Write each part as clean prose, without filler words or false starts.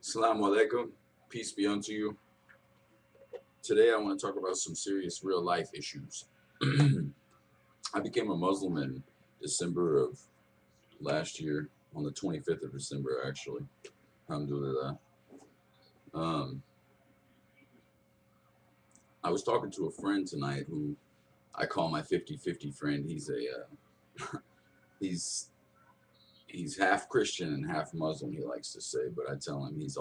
Assalamu alaikum. Peace be unto you. Today I want to talk about some serious real life issues. I became a Muslim in December of last year, on the 25th of December, actually. Alhamdulillah. Um, I was talking to a friend tonight who I call my 50-50 friend. He's he's half Christian and half Muslim, he likes to say, but I tell him he's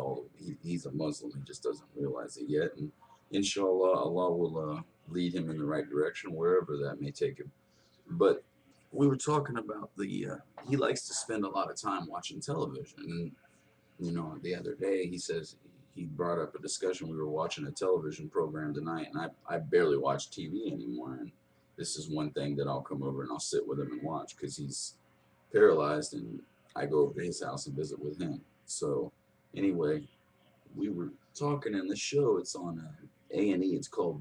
a Muslim. He just doesn't realize it yet. And inshallah, Allah will lead him in the right direction, wherever that may take him. But we were talking about he likes to spend a lot of time watching television. And, the other day he says he brought up a discussion. We were watching a television program tonight, and I barely watch TV anymore. And this is one thing that I'll come over and I'll sit with him and watch because he's paralyzed, and I go over to his house and visit with him. So anyway, we were talking in the show. It's on A&E. It's called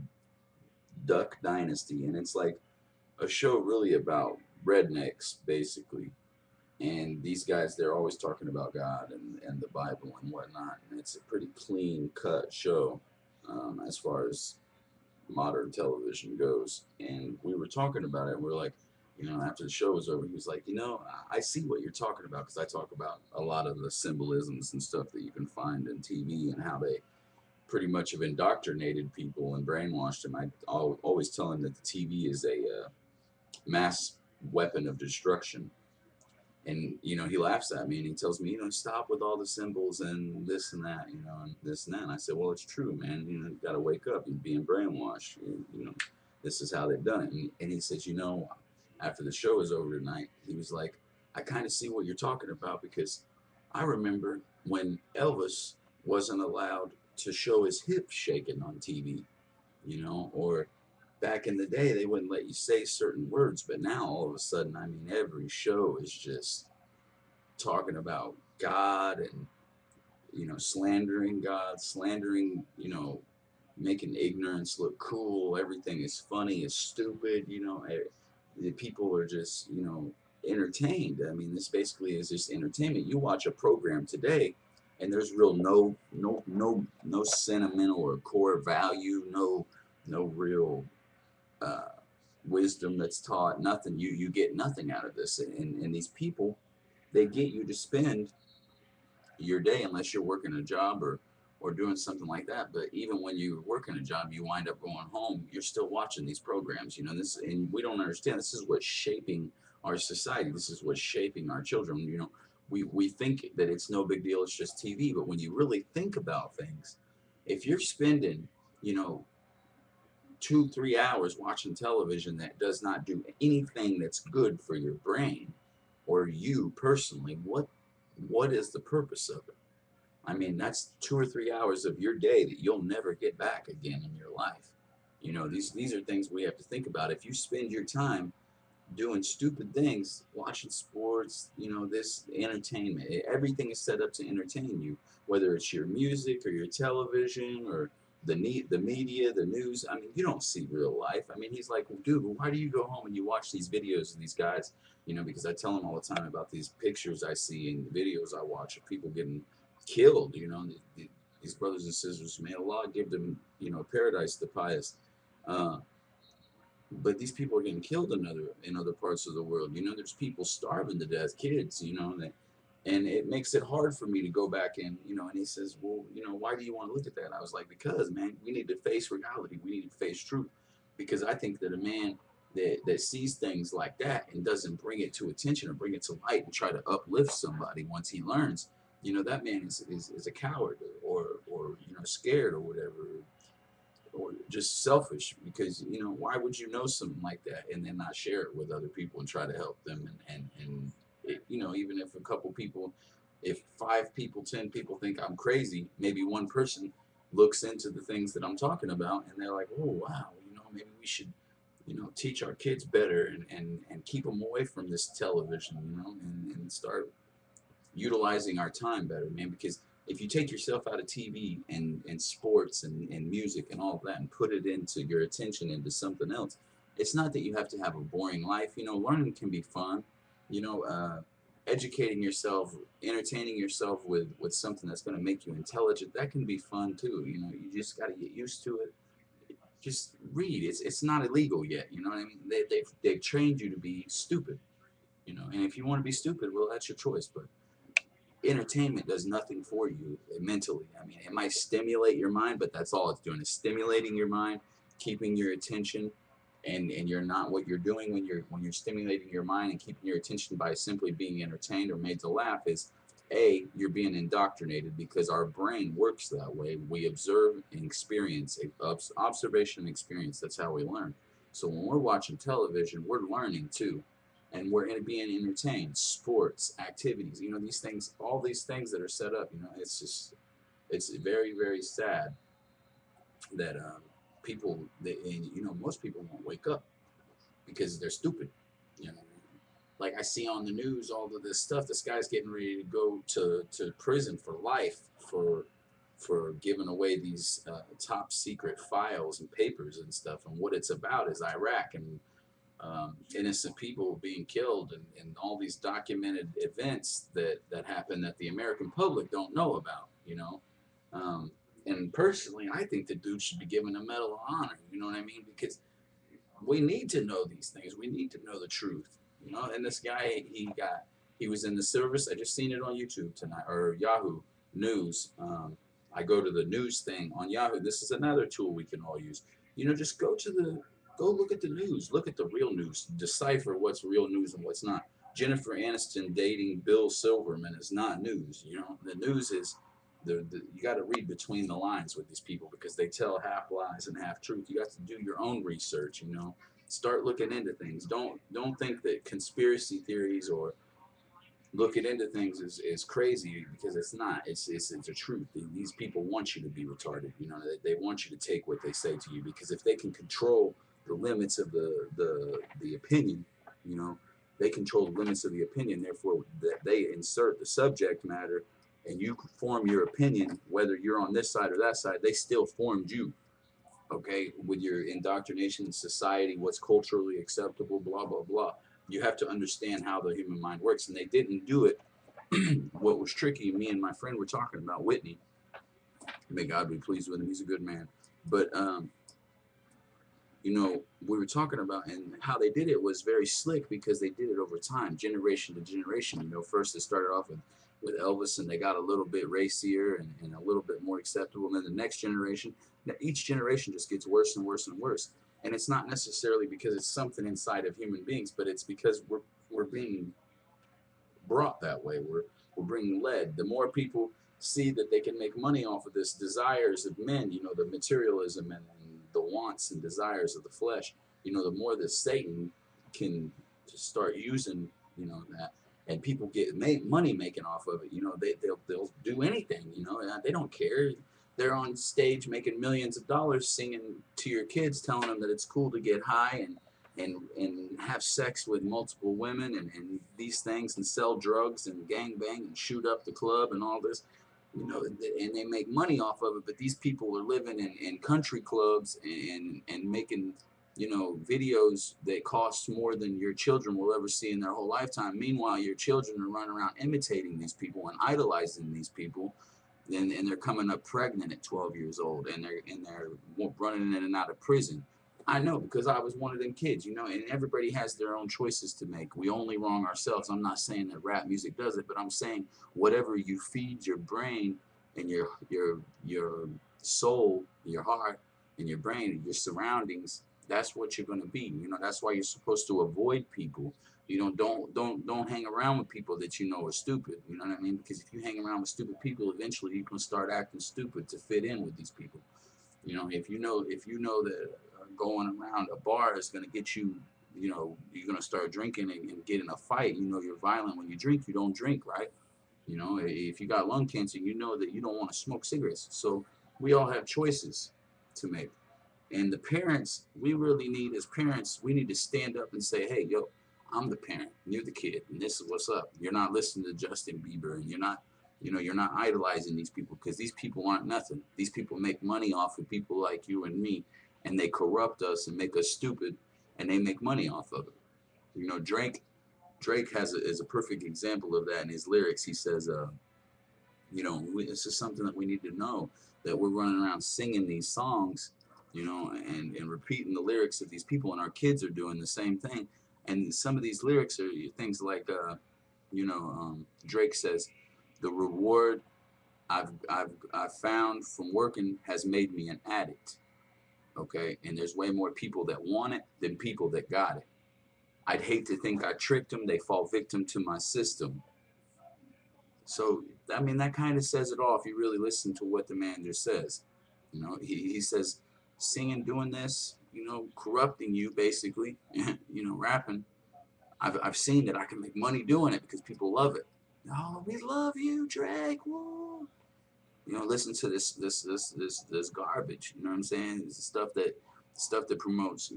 Duck Dynasty, and it's like a show really about rednecks, basically. And these guys, they're always talking about God and the Bible and whatnot. And it's a pretty clean cut show as far as modern television goes. And we were talking about it, and we are like, after the show was over, he was like, I see what you're talking about, because I talk about a lot of the symbolisms and stuff that you can find in TV and how they pretty much have indoctrinated people and brainwashed them. I always tell him that the TV is a mass weapon of destruction. And he laughs at me and he tells me, stop with all the symbols and this and that, and this and that. And I said, well, it's true, man. You got to wake up. You're being brainwashed. This is how they've done it. And he says, after the show was over tonight, he was like, I kind of see what you're talking about, because I remember when Elvis wasn't allowed to show his hips shaking on TV, or back in the day, they wouldn't let you say certain words, but now all of a sudden, I mean, every show is just talking about God and, slandering God, slandering, making ignorance look cool. Everything is funny, is stupid, the people are just, entertained. I mean, this basically is just entertainment. You watch a program today, and there's real no sentimental or core value, no real uh, wisdom that's taught. Nothing. You get nothing out of this. And these people, they get you to spend your day, unless you're working a job or doing something like that. But even when you're working a job, you wind up going home, you're still watching these programs. This, and we don't understand. This is what's shaping our society. This is what's shaping our children. We think that it's no big deal, it's just TV. But when you really think about things, if you're spending, you know 2-3 hours watching television that does not do anything that's good for your brain or you personally, what is the purpose of it? I mean, that's 2 or 3 hours of your day that you'll never get back again in your life. These are things we have to think about. If you spend your time doing stupid things, watching sports, this entertainment, everything is set up to entertain you, whether it's your music or your television or the media, the news. I mean, you don't see real life. I mean, he's like, well, dude, why do you go home and you watch these videos of these guys? Because I tell him all the time about these pictures I see and the videos I watch of people getting killed. These brothers and sisters, may Allah give them, paradise the pious. Uh, but these people are getting killed in other parts of the world. There's people starving to death, kids. And it makes it hard for me to go back and he says, well, why do you want to look at that? I was like, because, man, we need to face reality. We need to face truth, because I think that a man that sees things like that and doesn't bring it to attention or bring it to light and try to uplift somebody once he learns, that man is a coward or scared or whatever, or just selfish, because why would you know something like that and then not share it with other people and try to help them, and it, even if a couple people, if 5 people, 10 people think I'm crazy, maybe one person looks into the things that I'm talking about and they're like, oh wow, maybe we should teach our kids better and keep them away from this television, and start utilizing our time better, man. Because if you take yourself out of TV and sports and music and all of that and put it into your attention into something else, it's not that you have to have a boring life. Learning can be fun. You know, uh, educating yourself, entertaining yourself with something that's going to make you intelligent, that can be fun too. You know, you just got to get used to it. Just read. It's not illegal yet. You know what I mean? They've trained you to be stupid. You know, and if you want to be stupid, well, that's your choice. But entertainment does nothing for you mentally. I mean, it might stimulate your mind, but that's all it's doing, is stimulating your mind, keeping your attention, and you're not, what you're doing when you're stimulating your mind and keeping your attention by simply being entertained or made to laugh is, a, you're being indoctrinated, because our brain works that way. We observe and experience, observation and experience. That's how we learn. So when we're watching television, we're learning too, and we're being entertained. Sports, activities, you know, these things, all these things that are set up. You know, it's just, it's very, very sad that people, and you know, most people won't wake up because they're stupid. You know, like I see on the news all of this stuff. This guy's getting ready to go to prison for life for giving away these top secret files and papers and stuff. And what it's about is Iraq, and innocent people being killed, and all these documented events that happen that the American public don't know about. You know, um, and personally, I think the dude should be given a Medal of Honor. You know what I mean? Because we need to know these things. We need to know the truth. You know, and this guy, he was in the service. I just seen it on YouTube tonight, or Yahoo News. I go to the news thing on Yahoo. This is another tool we can all use. You know, just go look at the news. Look at the real news. Decipher what's real news and what's not. Jennifer Aniston dating Bill Silverman is not news. You know, the news is you got to read between the lines with these people, because they tell half lies and half truth. You got to do your own research. You know, start looking into things. Don't think that conspiracy theories or looking into things is crazy, because it's not. It's a truth. These people want you to be retarded. You know, they want you to take what they say to you, because if they can control the limits of the opinion, you know, they control the limits of the opinion. Therefore, they insert the subject matter, and you form your opinion, whether you're on this side or that side. They still formed you, okay, with your indoctrination in society, what's culturally acceptable, blah blah blah. You have to understand how the human mind works, and they didn't do it. What was tricky, me and my friend were talking about Whitney, may God be pleased with him, he's a good man, but you know, we were talking about, and how they did it was very slick, because they did it over time, generation to generation. You know, first it started off with Elvis, and they got a little bit racier and a little bit more acceptable. And then the next generation, each generation just gets worse and worse and worse. And it's not necessarily because it's something inside of human beings, but it's because we're being brought that way. We're being led. The more people see that they can make money off of this desires of men, you know, the materialism and the wants and desires of the flesh, you know, the more that Satan can just start using, you know, that, and people get money making off of it. You know, they'll do anything. You know, they don't care. They're on stage making millions of dollars singing to your kids, telling them that it's cool to get high and have sex with multiple women and these things, and sell drugs and gang bang and shoot up the club and all this, you know, and they make money off of it. But these people are living in country clubs and making, you know, videos that cost more than your children will ever see in their whole lifetime. Meanwhile, your children are running around imitating these people and idolizing these people, and they're coming up pregnant at 12 years old, and they're running in and out of prison. I know, because I was one of them kids, you know, and everybody has their own choices to make. We only wrong ourselves. I'm not saying that rap music does it, but I'm saying whatever you feed your brain and your soul, your heart, and your brain, your surroundings, that's what you're going to be. You know, that's why you're supposed to avoid people. You know, don't hang around with people that you know are stupid. You know what I mean? Because if you hang around with stupid people, eventually you can start acting stupid to fit in with these people. You know, if you know that going around a bar is going to get you, you know, you're going to start drinking and get in a fight. You know, you're violent when you drink. You don't drink, right? You know, if you got lung cancer, you know that you don't want to smoke cigarettes. So we all have choices to make. And the parents, we really need, as parents, we need to stand up and say, hey, yo, I'm the parent, you're the kid, and this is what's up. You're not listening to Justin Bieber, and you're not, you know, you're not idolizing these people, because these people aren't nothing. These people make money off of people like you and me, and they corrupt us and make us stupid, and they make money off of it. You know, Drake, Drake is a perfect example of that in his lyrics. He says, this is something that we need to know, that we're running around singing these songs, and repeating the lyrics of these people, and our kids are doing the same thing. And some of these lyrics are things like, Drake says, the reward I've found from working has made me an addict. Okay, and there's way more people that want it than people that got it. I'd hate to think I tricked them. They fall victim to my system. So, I mean, that kind of says it all if you really listen to what the man just says. He says, singing, doing this, corrupting you basically, rapping. I've seen that I can make money doing it because people love it. Oh, we love you, Drake. Woo. Listen to this garbage. You know what I'm saying? It's stuff that promotes,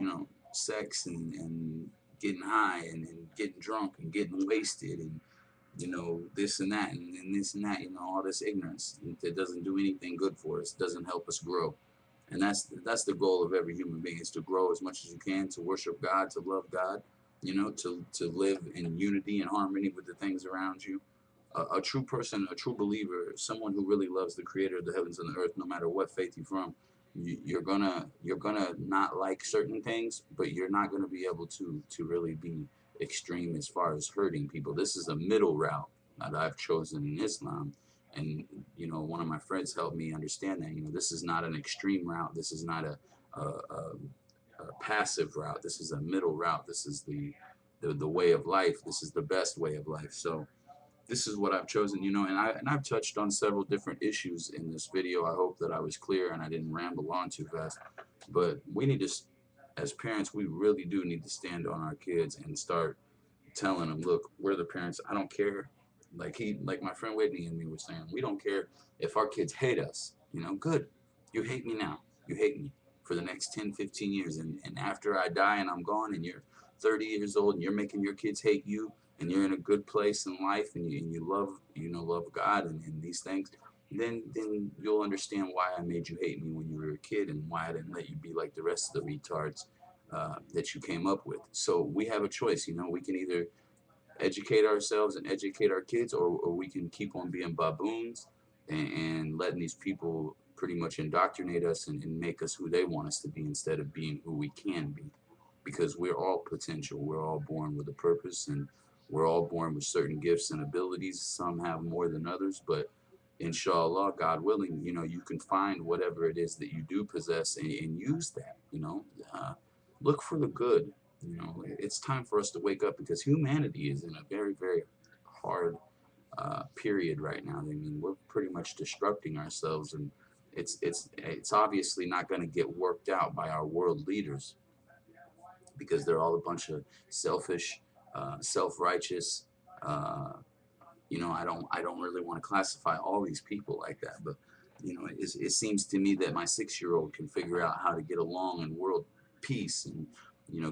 sex and getting high and getting drunk and getting wasted and this and that and this and that, all this ignorance that doesn't do anything good for us, doesn't help us grow. And that's the goal of every human being, is to grow as much as you can, to worship God, to love God, to live in unity and harmony with the things around you. A true person, a true believer, someone who really loves the creator of the heavens and the earth, no matter what faith you're from, you're gonna not like certain things, but you're not gonna be able to really be extreme as far as hurting people. This is a middle route that I've chosen in Islam. And one of my friends helped me understand that. This is not an extreme route. This is not a passive route. This is a middle route. This is the way of life. This is the best way of life. So this is what I've chosen, and I've touched on several different issues in this video. I hope that I was clear and I didn't ramble on too fast. But we need to, as parents, we really do need to stand on our kids and start telling them, look, we're the parents. I don't care. Like my friend Whitney and me were saying, we don't care if our kids hate us. Good. You hate me now. You hate me for the next 10, 15 years. And after I die and I'm gone and you're 30 years old and you're making your kids hate you, and you're in a good place in life, and you love God and these things, then you'll understand why I made you hate me when you were a kid, and why I didn't let you be like the rest of the retards that you came up with. So we have a choice. We can either educate ourselves and educate our kids, or we can keep on being baboons and letting these people pretty much indoctrinate us and make us who they want us to be, instead of being who we can be. Because we're all potential. We're all born with a purpose, and we're all born with certain gifts and abilities. Some have more than others, but inshallah, God willing, you can find whatever it is that you do possess, and use that. Look for the good. It's time for us to wake up, because humanity is in a very, very hard period right now. I mean, we're pretty much destructing ourselves, and it's obviously not going to get worked out by our world leaders, because they're all a bunch of selfish, self-righteous. Uh, I don't really want to classify all these people like that, but it seems to me that my 6-year-old can figure out how to get along in world peace, and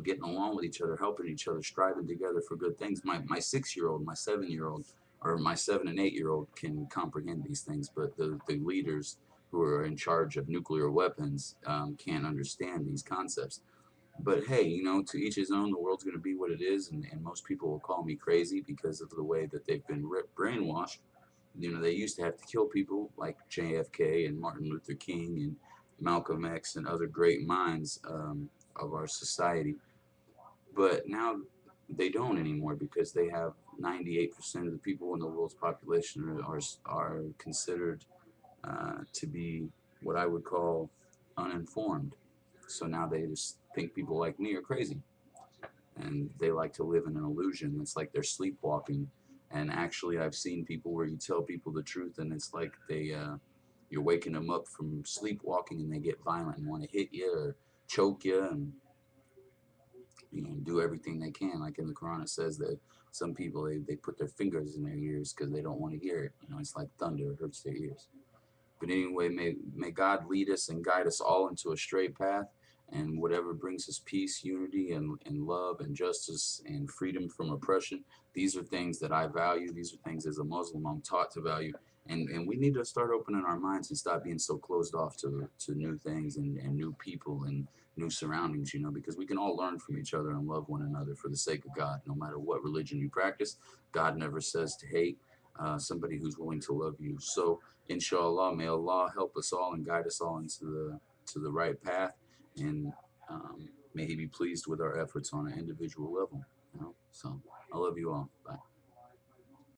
getting along with each other, helping each other, striving together for good things. My 6-year-old, my 7-year-old, or my 7 and 8-year-old can comprehend these things, but the leaders who are in charge of nuclear weapons can't understand these concepts. But hey, to each his own. The world's going to be what it is, and most people will call me crazy because of the way that they've been brainwashed. They used to have to kill people like JFK and Martin Luther King and Malcolm X and other great minds of our society. But now they don't anymore, because they have 98% of the people in the world's population are considered to be what I would call uninformed. So now they just think people like me are crazy, and they like to live in an illusion. It's like they're sleepwalking. And actually, I've seen people where you tell people the truth, and it's like you're waking them up from sleepwalking, and they get violent and want to hit you or choke you, and do everything they can. Like in the Quran, it says that some people they put their fingers in their ears because they don't want to hear it. It's like thunder; it hurts their ears. But anyway, may God lead us and guide us all into a straight path, and whatever brings us peace, unity, and love and justice and freedom from oppression. These are things that I value. These are things as a Muslim I'm taught to value. And we need to start opening our minds and stop being so closed off to new things and new people and new surroundings, you know, because we can all learn from each other and love one another for the sake of God. No matter what religion you practice, God never says to hate somebody who's willing to love you. So inshallah, may Allah help us all and guide us all into the right path, and may He be pleased with our efforts on an individual level. You know, so I love you all. Bye.